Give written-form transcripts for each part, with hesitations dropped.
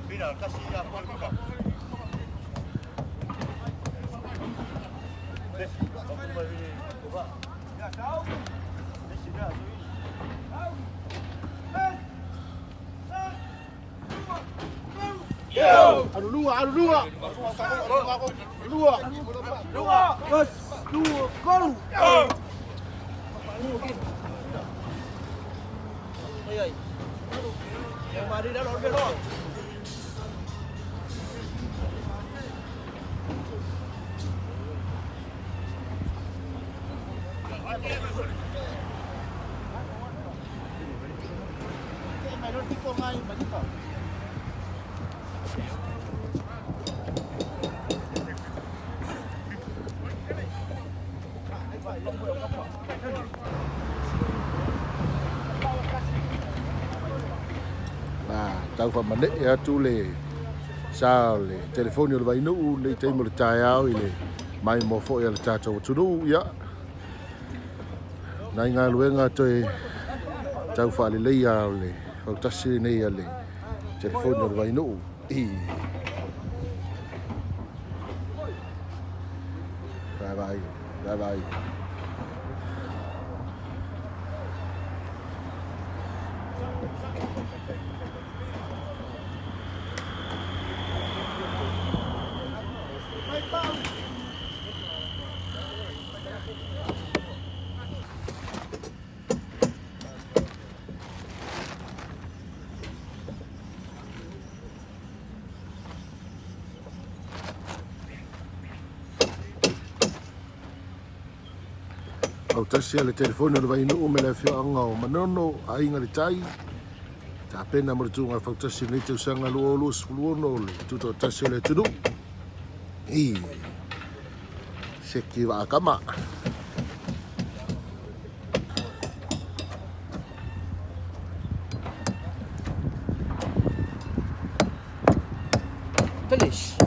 Mira, casi ya por arriba. Dua. Yes, dua, go. Yang mari dah lawan dia. Tau fa mane ya tu le sao le telefoni o vai no le te mo le tai au ile mai mo fo ya le tata o tu ya nai nga luenga toi tau fa le le ya le o tasi nei ya le telefoni o vai no I bye. Au tasi le telefoni o vai no me le fio anga o manono ai nga le tai ta pena mo tu nga fa tasi ni te sanga lo sfluono le tuto tasi le tudu I seki wa kama Finish.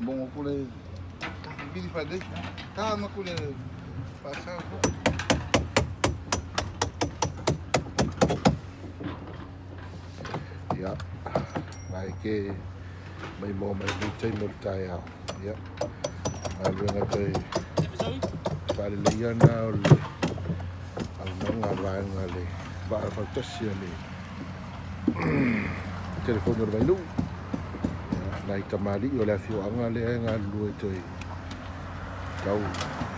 Bom, aku le bili pada kan aku le pasal aku ya mai ke mai mo mai te mo tai au ya alu nga toi pa le ya na le al nga va nga le va fa tasi le telefoni o vai no nai tamali o le fio anga le nga lu toi tau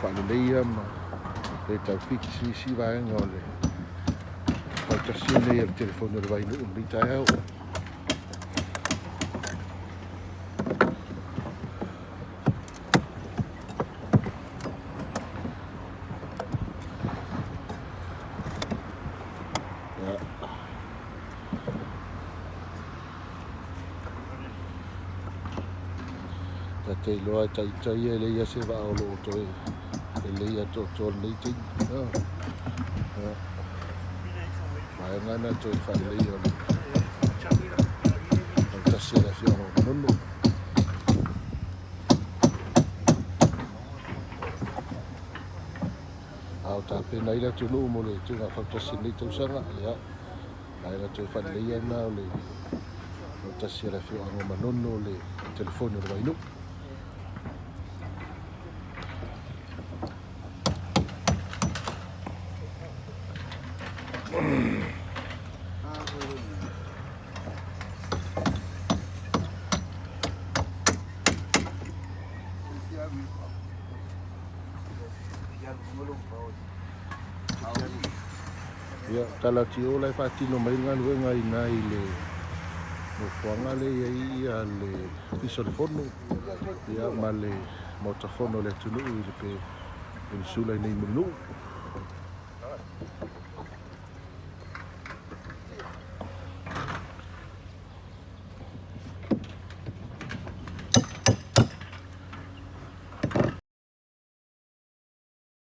fa le ia ma le tau fixi si va nga le fa tasi le il telefoni o vai no ni tai au te loa tai le ia se va o lo toi le ia to nei ti mai ngana toi fa le ia ta se la fio no au ta pe nei la tu no mo le tu na fa ta se nei tu sanga ya mai la toi fa le ia na le ta se la fio no manono le telefoni o vai no ya tala tio lai fatino mai ngan ngai nai le mo fuanga le ia le fisofono ya male motafono le tunu le pe in sula nei menu